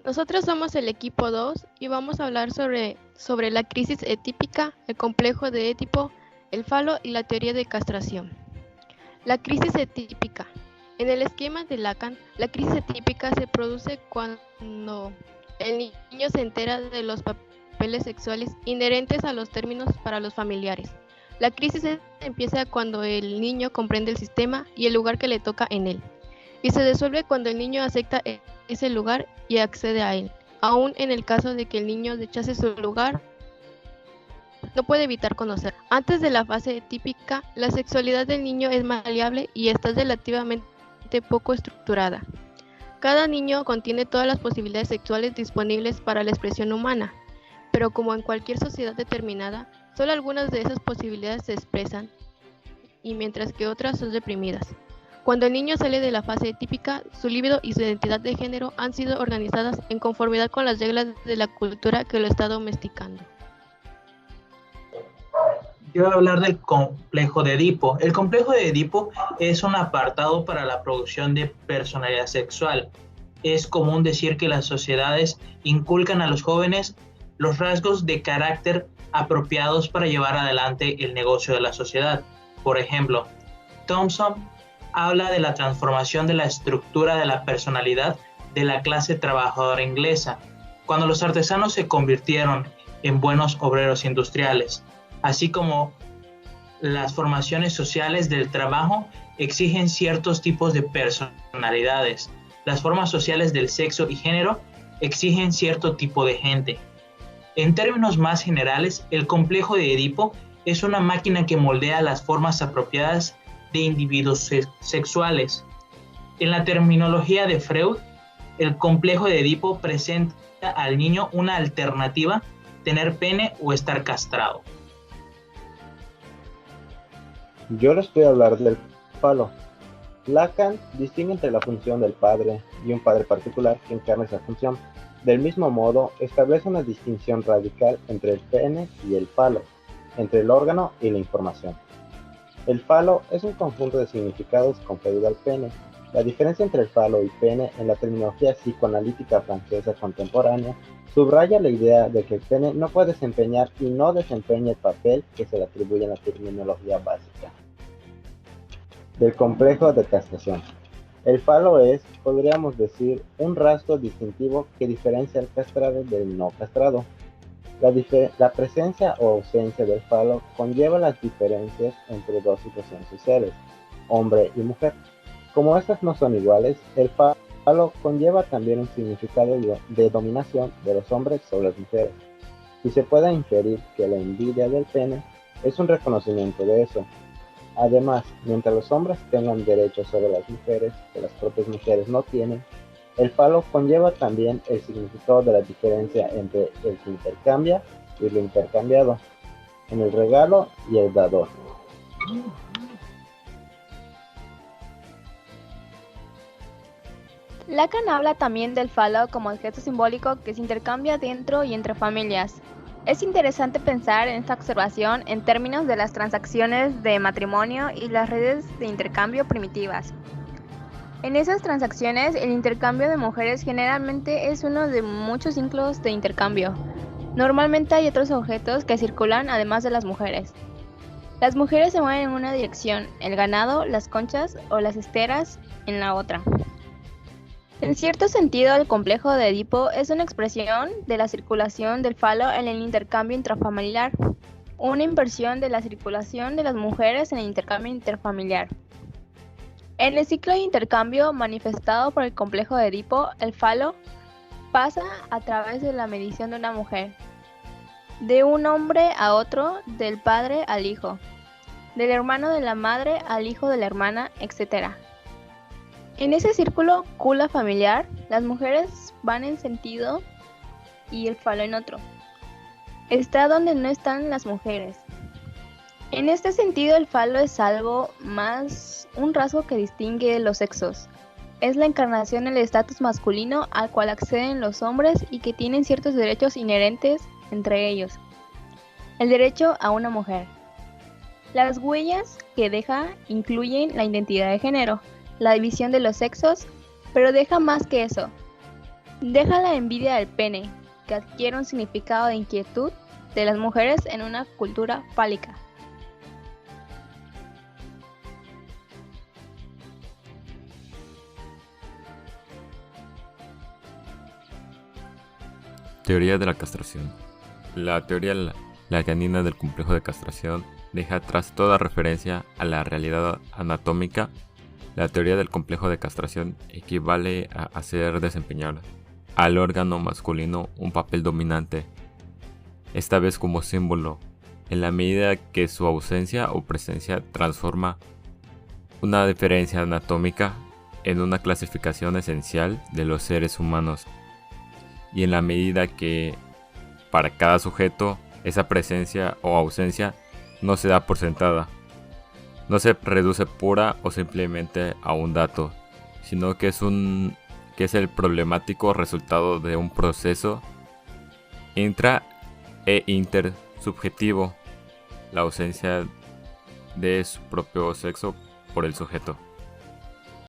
Nosotros somos el equipo 2 y vamos a hablar sobre la crisis etípica, el complejo de Édipo, el falo y la teoría de castración. La crisis etípica. En el esquema de Lacan, la crisis etípica se produce cuando el niño se entera de los papeles sexuales inherentes a los términos para los familiares. La crisis empieza cuando el niño comprende el sistema y el lugar que le toca en él, y se disuelve cuando el niño acepta ese lugar y accede a él. Aún en el caso de que el niño rechace su lugar, no puede evitar conocer. Antes de la fase típica, la sexualidad del niño es maleable y está relativamente poco estructurada. Cada niño contiene todas las posibilidades sexuales disponibles para la expresión humana, pero como en cualquier sociedad determinada, solo algunas de esas posibilidades se expresan, y mientras que otras son reprimidas. Cuando el niño sale de la fase típica, su libido y su identidad de género han sido organizadas en conformidad con las reglas de la cultura que lo está domesticando. Yo voy a hablar del complejo de Edipo. El complejo de Edipo es un apartado para la producción de personalidad sexual. Es común decir que las sociedades inculcan a los jóvenes los rasgos de carácter apropiados para llevar adelante el negocio de la sociedad. Por ejemplo, Thompson habla de la transformación de la estructura de la personalidad de la clase trabajadora inglesa, cuando los artesanos se convirtieron en buenos obreros industriales, así como las formaciones sociales del trabajo exigen ciertos tipos de personalidades. Las formas sociales del sexo y género exigen cierto tipo de gente. En términos más generales, el complejo de Edipo es una máquina que moldea las formas apropiadas de individuos sexuales. En la terminología de Freud, el complejo de Edipo presenta al niño una alternativa: tener pene o estar castrado. Yo les voy a hablar del falo. Lacan distingue entre la función del padre y un padre particular que encarna esa función. Del mismo modo, establece una distinción radical entre el pene y el falo, entre el órgano y la información. El falo es un conjunto de significados conferido al pene. La diferencia entre el falo y pene en la terminología psicoanalítica francesa contemporánea subraya la idea de que el pene no puede desempeñar y no desempeña el papel que se le atribuye en la terminología básica. Del complejo de castración. El falo es, podríamos decir, un rasgo distintivo que diferencia al castrado del no castrado. La presencia o ausencia del falo conlleva las diferencias entre dos situaciones sociales, hombre y mujer. Como estas no son iguales, el falo conlleva también un significado de dominación de los hombres sobre las mujeres, y se puede inferir que la envidia del pene es un reconocimiento de eso. Además, mientras los hombres tengan derechos sobre las mujeres que las propias mujeres no tienen, el falo conlleva también el significado de la diferencia entre el que intercambia y lo intercambiado, en el regalo y el dador. Lacan habla también del falo como objeto simbólico que se intercambia dentro y entre familias. Es interesante pensar en esta observación en términos de las transacciones de matrimonio y las redes de intercambio primitivas. En esas transacciones, el intercambio de mujeres generalmente es uno de muchos ciclos de intercambio. Normalmente hay otros objetos que circulan además de las mujeres. Las mujeres se mueven en una dirección, el ganado, las conchas o las esteras en la otra. En cierto sentido, el complejo de Edipo es una expresión de la circulación del falo en el intercambio intrafamiliar, una inversión de la circulación de las mujeres en el intercambio interfamiliar. En el ciclo de intercambio manifestado por el complejo de Edipo, el falo pasa a través de la medición de una mujer, de un hombre a otro, del padre al hijo, del hermano de la madre al hijo de la hermana, etc. En ese círculo cula familiar, las mujeres van en sentido y el falo en otro. Está donde no están las mujeres. En este sentido, el falo es algo más, un rasgo que distingue los sexos. Es la encarnación del estatus masculino al cual acceden los hombres y que tienen ciertos derechos inherentes entre ellos. El derecho a una mujer. Las huellas que deja incluyen la identidad de género, la división de los sexos, pero deja más que eso. Deja la envidia del pene, que adquiere un significado de inquietud de las mujeres en una cultura fálica. Teoría de la castración. La teoría lacaniana del complejo de castración deja atrás toda referencia a la realidad anatómica. La teoría del complejo de castración equivale a hacer desempeñar al órgano masculino un papel dominante, esta vez como símbolo, en la medida que su ausencia o presencia transforma una diferencia anatómica en una clasificación esencial de los seres humanos, y en la medida que para cada sujeto esa presencia o ausencia no se da por sentada, no se reduce pura o simplemente a un dato, sino que es el problemático resultado de un proceso intra e intersubjetivo, la ausencia de su propio sexo por el sujeto.